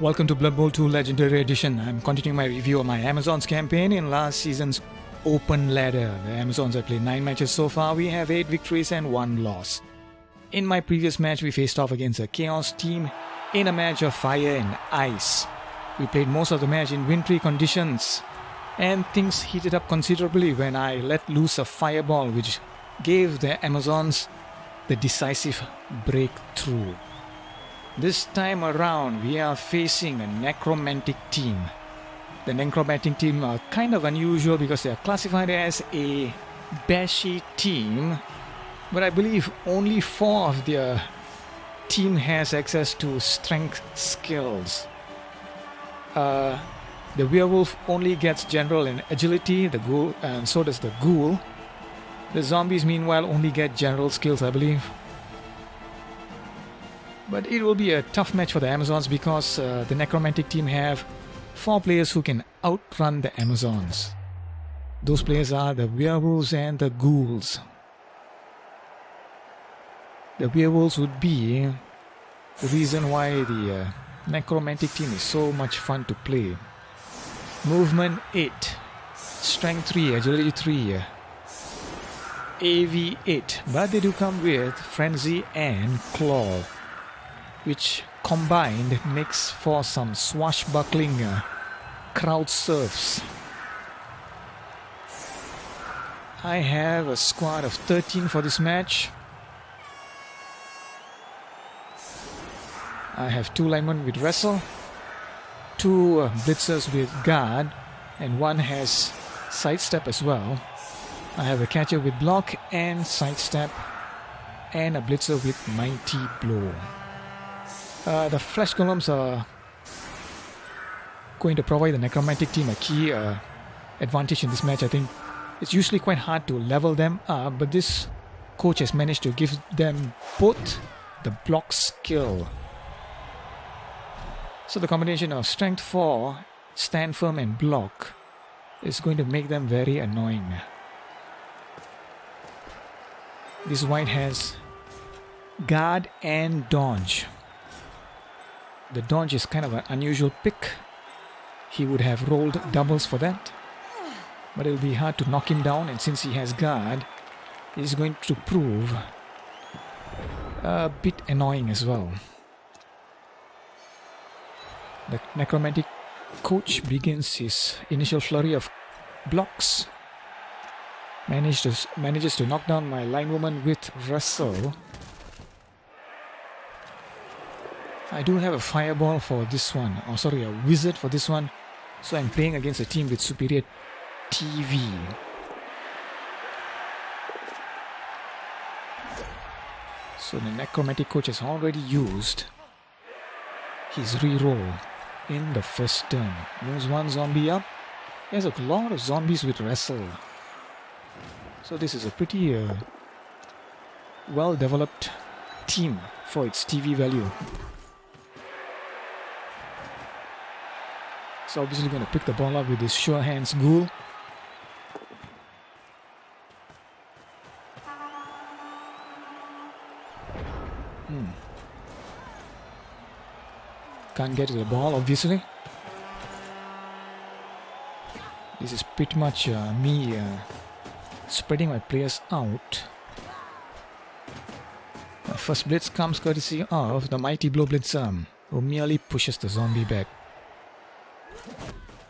Welcome to Blood Bowl 2 Legendary Edition. I'm continuing my review of my Amazons campaign in last season's Open Ladder. The Amazons have played 9 matches so far. We have 8 victories and 1 loss. In my previous match, we faced off against a Chaos team in a match of fire and ice. We played most of the match in wintry conditions, and things heated up considerably when I let loose a fireball which gave the Amazons the decisive breakthrough. This time around, we are facing a necromantic team. The necromantic team are kind of unusual because they are classified as a bashy team, but I believe only 4 of their team has access to strength skills. The werewolf only gets general and agility, the ghoul, and so does the ghoul. The zombies meanwhile only get general skills, I believe. But it will be a tough match for the Amazons because the necromantic team have 4 players who can outrun the Amazons. Those players are the werewolves and the ghouls. The werewolves would be the reason why the necromantic team is so much fun to play. Movement 8, Strength 3, Agility 3, AV 8, but they do come with Frenzy and Claw, which combined makes for some swashbuckling crowd surfs. I have a squad of 13 for this match. I have 2 linemen with Wrestle, 2 blitzers with Guard, and 1 has Sidestep as well. I have a catcher with Block and Sidestep, and a blitzer with Mighty Blow. The flesh columns are going to provide the necromantic team a key advantage in this match. I think it's usually quite hard to level them up, but this coach has managed to give them both the block skill. So the combination of strength 4, stand firm and block is going to make them very annoying. This white has guard and dodge. The dodge is kind of an unusual pick. He would have rolled doubles for that, but it will be hard to knock him down, and since he has guard, he's going to prove a bit annoying as well. The necromantic coach begins his initial flurry of blocks, manages to knock down my linewoman with Wrestle. I do have a fireball for this one, a wizard for this one, so I'm playing against a team with superior TV. So the necromantic coach has already used his reroll in the first turn. Moves 1 zombie up. He has a lot of zombies with Wrestle. So this is a pretty well developed team for its TV value. So obviously going to pick the ball up with his sure hands ghoul. Can't get to the ball, obviously. This is pretty much me spreading my players out. The first blitz comes courtesy of the Mighty Blow Blitzer, who merely pushes the zombie back.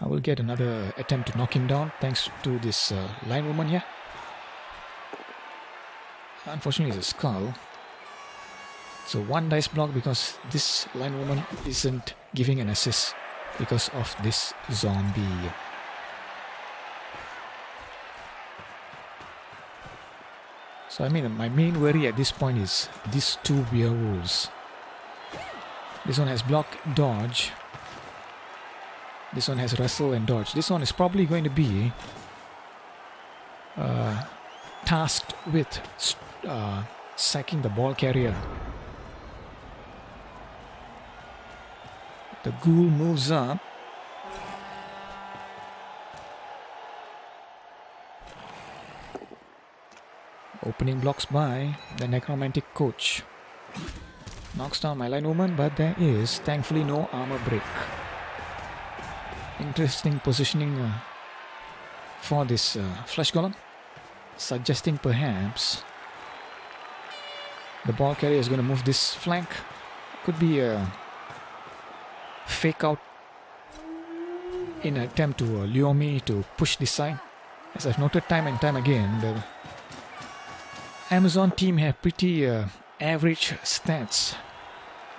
I will get another attempt to knock him down thanks to this linewoman here. Unfortunately, it's a skull. So 1 dice block because this linewoman isn't giving an assist because of this zombie. So I mean, my main worry at this point is these 2 werewolves. This one has block, dodge. This one has wrestle and dodge. This one is probably going to be tasked with sacking the ball carrier. The ghoul moves up. Opening blocks by the necromantic coach. Knocks down my line movement, but there is thankfully no armor break. Interesting positioning for this flesh golem, suggesting perhaps the ball carrier is going to move this flank. Could be a fake out in an attempt to lure me to push this side. As I've noted time and time again, the Amazon team have pretty average stats,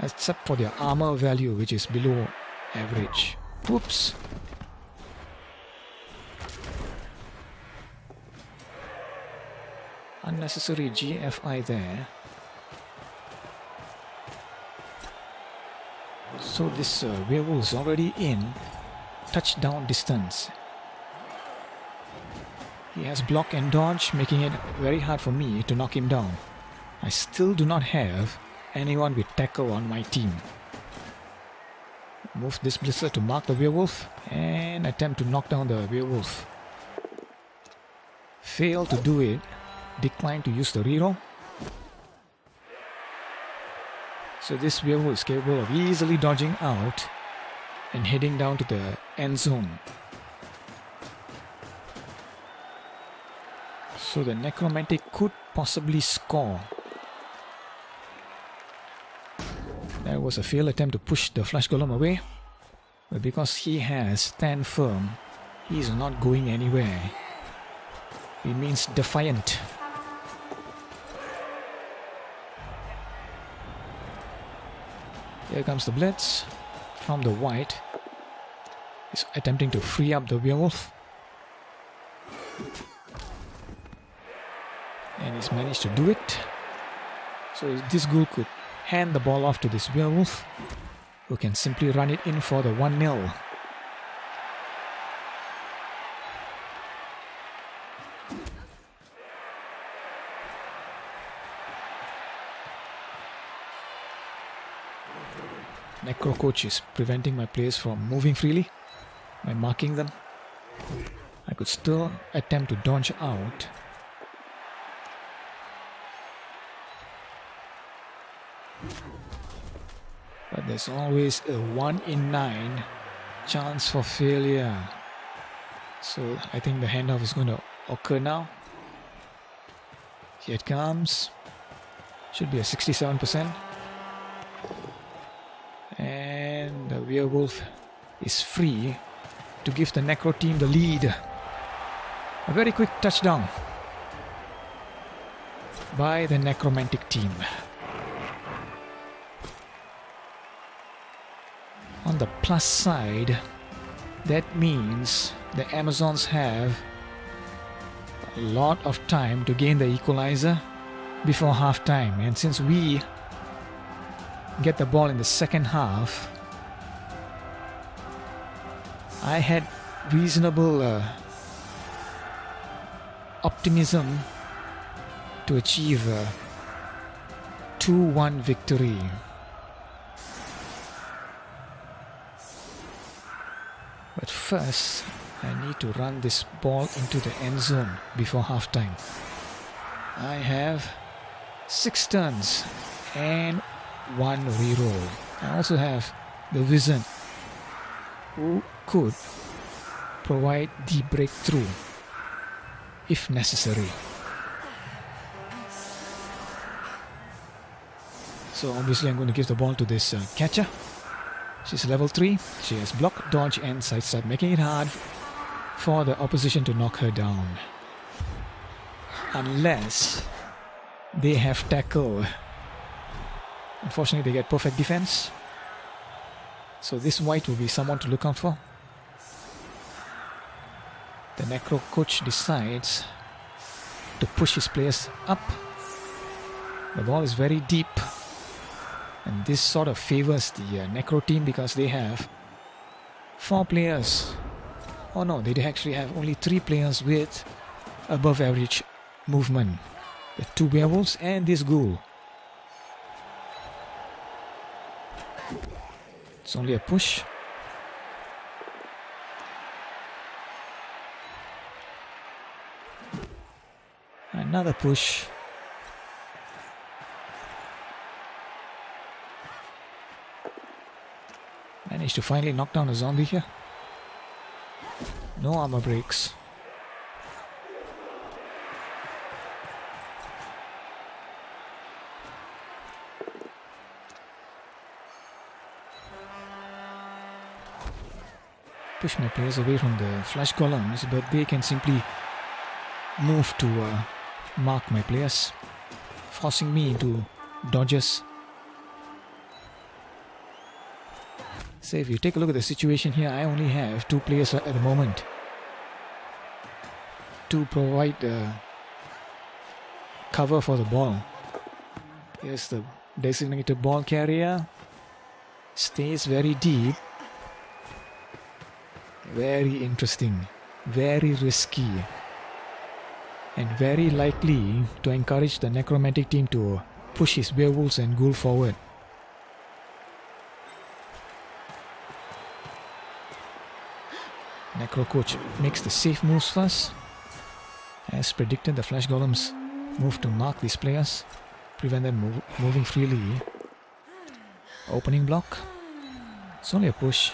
except for their armor value, which is below average. Whoops. Unnecessary GFI there. So this werewolf is already in touchdown distance. He has block and dodge, making it very hard for me to knock him down. I still do not have anyone with tackle on my team. Move this blister to mark the werewolf and attempt to knock down the werewolf. Fail to do it. Decline to use the reroll. So this werewolf is capable of easily dodging out and heading down to the end zone. So the necromantic could possibly score. That was a failed attempt to push the flash golem away. But because he has stand firm, he is not going anywhere. It means defiant. Here comes the blitz from the white. He's attempting to free up the werewolf. And he's managed to do it. So this ghoul could hand the ball off to this werewolf, who can simply run it in for the 1-0. Necro coach is preventing my players from moving freely by marking them. I could still attempt to dodge out. But there's always a 1 in 9 chance for failure. So I think the handoff is going to occur now. Here it comes. Should be a 67%. And the werewolf is free to give the Necro team the lead. A very quick touchdown by the Necromantic team. On the plus side, that means the Amazons have a lot of time to gain the equalizer before halftime. And since we get the ball in the second half, I had reasonable optimism to achieve a 2-1 victory. But first, I need to run this ball into the end zone before halftime. I have 6 turns and 1 reroll. I also have the Wizard, who could provide the breakthrough if necessary. So obviously I'm going to give the ball to this catcher. She's level 3. She has block, dodge and sidestep, making it hard for the opposition to knock her down. Unless they have tackle. Unfortunately, they get perfect defense. So this white will be someone to look out for. The Necro coach decides to push his players up. The ball is very deep. And this sort of favors the Necro team because they have 4 players. Oh no, they actually have only 3 players with above average movement. The 2 werewolves and this ghoul. It's only a push. Another push. Managed to finally knock down a zombie here. No armor breaks. Push my players away from the flash columns, but they can simply move to mark my players, forcing me into dodges. So if you take a look at the situation here, I only have 2 players at the moment to provide cover for the ball. Here's the designated ball carrier. Stays very deep. Very interesting, very risky, and very likely to encourage the necromantic team to push his werewolves and ghoul forward. Necro coach makes the safe moves first. As predicted, the flash golems move to mark these players, prevent them moving freely. Opening block. It's only a push.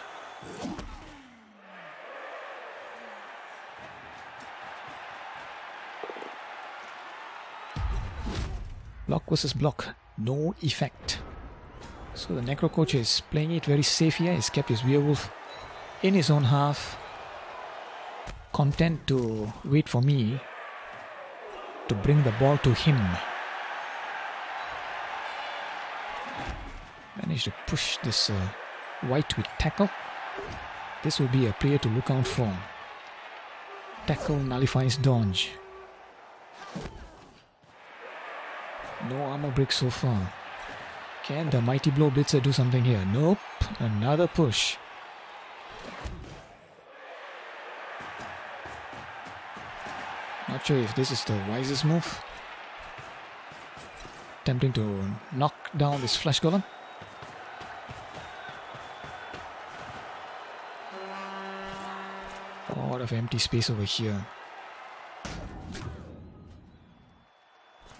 Block versus block, no effect. So the Necro Coach is playing it very safe here. He's kept his werewolf in his own half, content to wait for me to bring the ball to him. Managed to push this white with tackle. This will be a player to look out for. Tackle nullifies dodge. No armor break so far. Can the Mighty Blow Blitzer do something here? Nope. Another push. Not sure if this is the wisest move. Attempting to knock down this flash golem. A lot of empty space over here.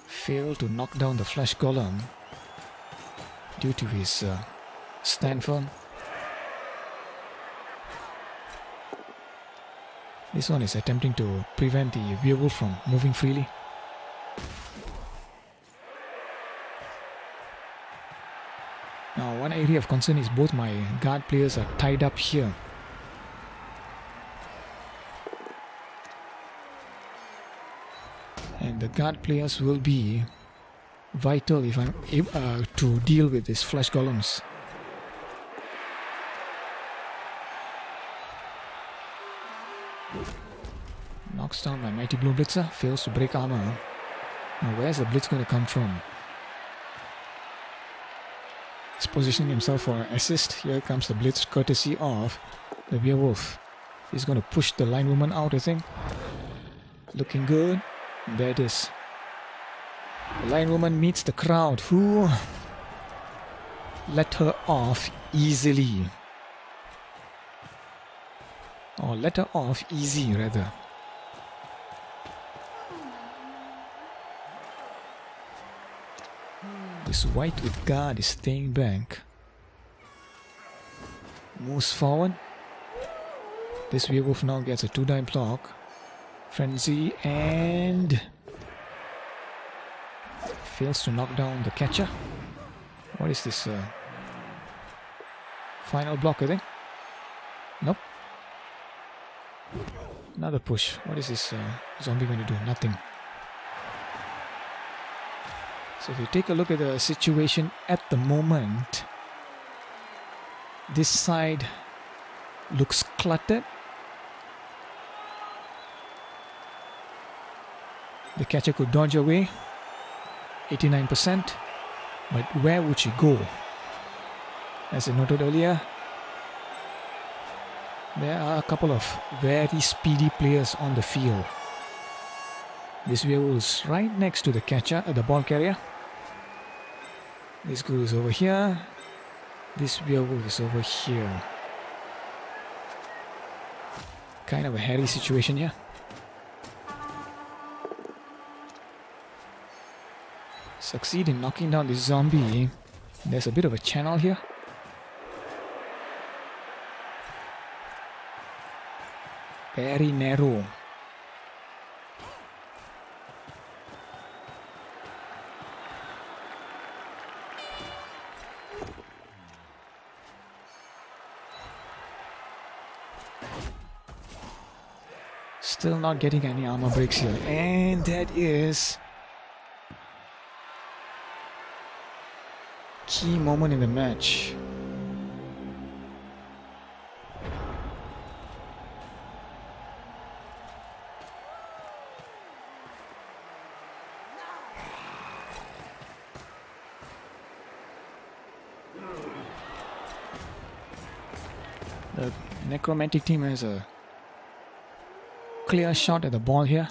Failed to knock down the flash golem due to his stand firm. This one is attempting to prevent the werewolf from moving freely. Now, one area of concern is both my guard players are tied up here. And the guard players will be vital if I'm able to deal with these flash golems. Knocks down my Mighty Blow Blitzer, fails to break armor. Now where's the blitz going to come from? He's positioning himself for an assist. Here comes the blitz courtesy of the werewolf. He's going to push the line woman out, I think. Looking good. There it is. The line woman meets the crowd, who let her off easily. Or let her off easy, rather. This white with guard is staying back. Moves forward. This werewolf now gets a 2-die block. Frenzy and fails to knock down the catcher. What is this? Final block, I think. Nope. Another push. What is this zombie going to do? Nothing. So if you take a look at the situation at the moment, this side looks cluttered. The catcher could dodge away, 89%, but where would she go? As I noted earlier, there are a couple of very speedy players on the field. This werewolf is right next to the catcher, the ball carrier. This ghoul is over here. This werewolf is over here. Kind of a hairy situation here. Succeed in knocking down this zombie. There's a bit of a channel here. Very narrow. Still not getting any armor breaks here. And that is key moment in the match. The Necromantic team has a clear shot at the ball here.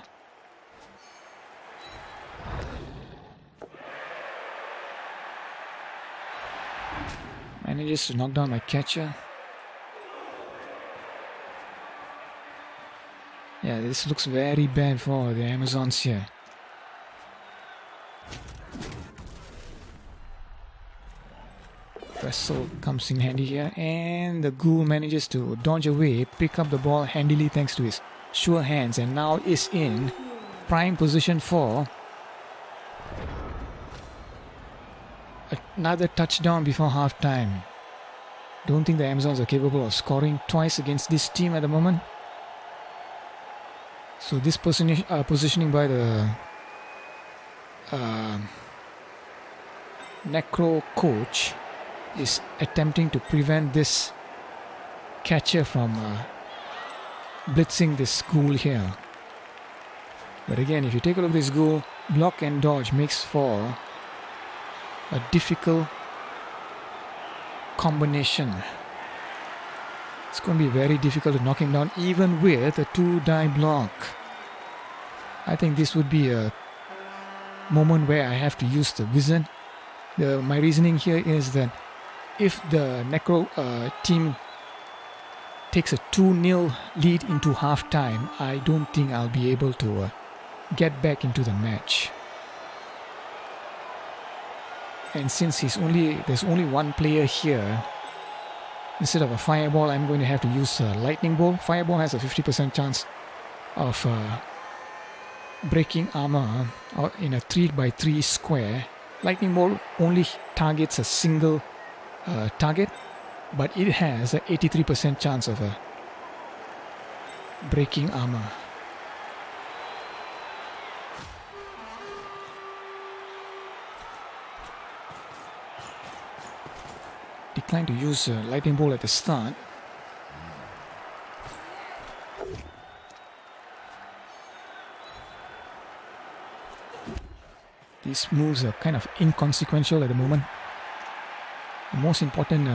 Manages to knock down my catcher. Yeah, this looks very bad for the Amazons here. Wrestle comes in handy here, and the Ghoul manages to dodge away, pick up the ball handily thanks to his sure hands, and now is in prime position for another touchdown before half time. Don't think the Amazons are capable of scoring twice against this team at the moment. So this positioning by the Necro coach is attempting to prevent this catcher from blitzing this Ghoul here. But again, if you take a look at this Ghoul, block and dodge makes for a difficult combination. It's going to be very difficult to knock him down even with a 2-die block. I think this would be a moment where I have to use the Wizard. My reasoning here is that if the Necro team takes a 2-0 lead into half-time, I don't think I'll be able to get back into the match. And since there's only one player here, instead of a Fireball, I'm going to have to use a Lightning Bolt. Fireball has a 50% chance of breaking armor in a 3x3 square. Lightning Bolt only targets a single target, but it has an 83% chance of breaking armor. Decline to use Lightning Bolt at the start. These moves are kind of inconsequential at the moment. The most important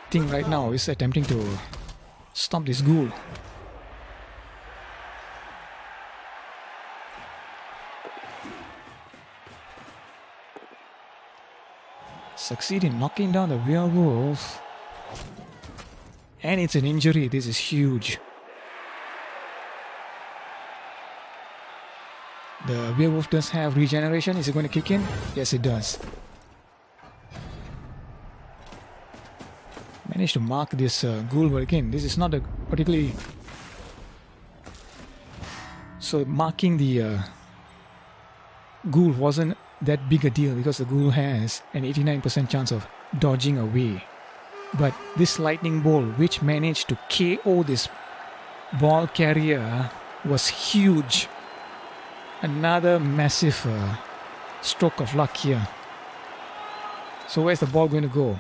thing right now is attempting to stop this Ghoul. Succeed in knocking down the werewolf. And it's an injury. This is huge. The werewolf does have regeneration. Is it going to kick in? Yes, it does. Managed to mark this Ghoul, but again, this is not a particularly... So marking the Ghoul wasn't that big a deal because the Ghoul has an 89% chance of dodging away. But this Lightning Bolt, which managed to KO this ball carrier, was huge. Another massive stroke of luck here. So where's the ball going to go?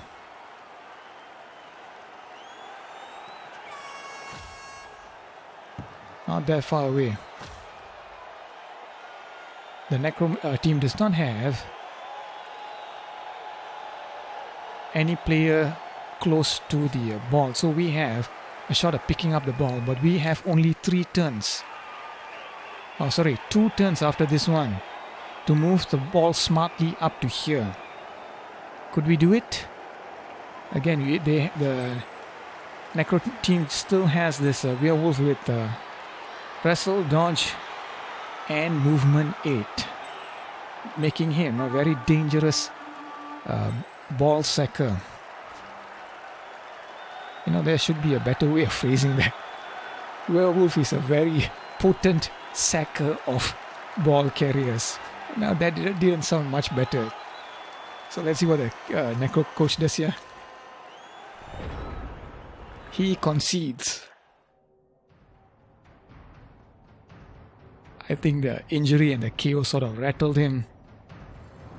Not that far away. The Necro team does not have any player close to the ball. So we have a shot of picking up the ball, but we have only 3 turns. Oh, sorry, 2 turns after this one to move the ball smartly up to here. Could we do it? Again, the Necro team still has this werewolf with wrestle, dodge, and movement 8, making him a very dangerous ball sacker. You know, there should be a better way of phrasing that. Werewolf is a very potent sacker of ball carriers. Now that didn't sound much better. So let's see what the Necro coach does here. He concedes. I think the injury and the KO sort of rattled him.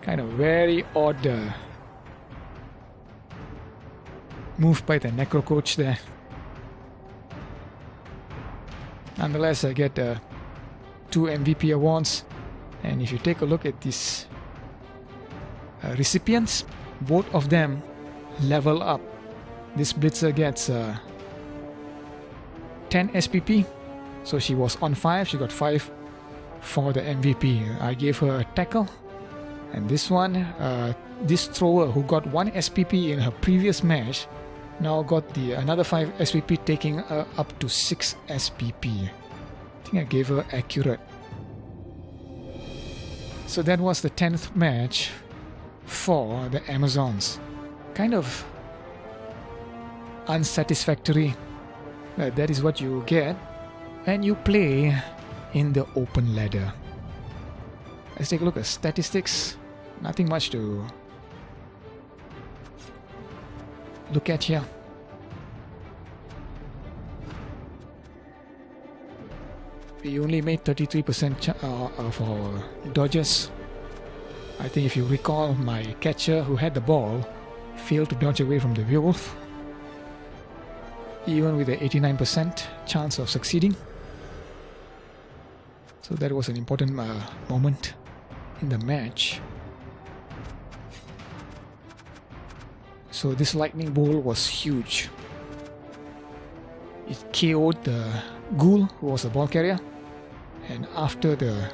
Kind of very odd move by the Necro coach there. Nonetheless, I get 2 MVP awards. And if you take a look at these recipients, both of them level up. This Blitzer gets 10 SPP. So she was on 5, she got 5 for the MVP. I gave her a tackle. And this one, this thrower who got 1 SPP in her previous match, now got another 5 SPP, taking her up to 6 SPP. I think I gave her accurate. So that was the 10th match for the Amazons. Kind of unsatisfactory. That is what you get when you play in the open ladder. Let's take a look at statistics. Nothing much to look at here. We only made 33% of our dodges. I think if you recall, my catcher who had the ball failed to dodge away from the werewolf, even with the 89% chance of succeeding. So that was an important moment in the match. So this lightning bolt was huge. It KO'd the ghoul, who was the ball carrier, and after the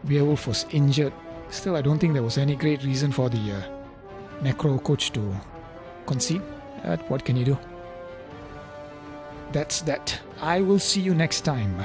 werewolf was injured, still I don't think there was any great reason for the Necro coach to concede. What can you do? That's that. I will see you next time.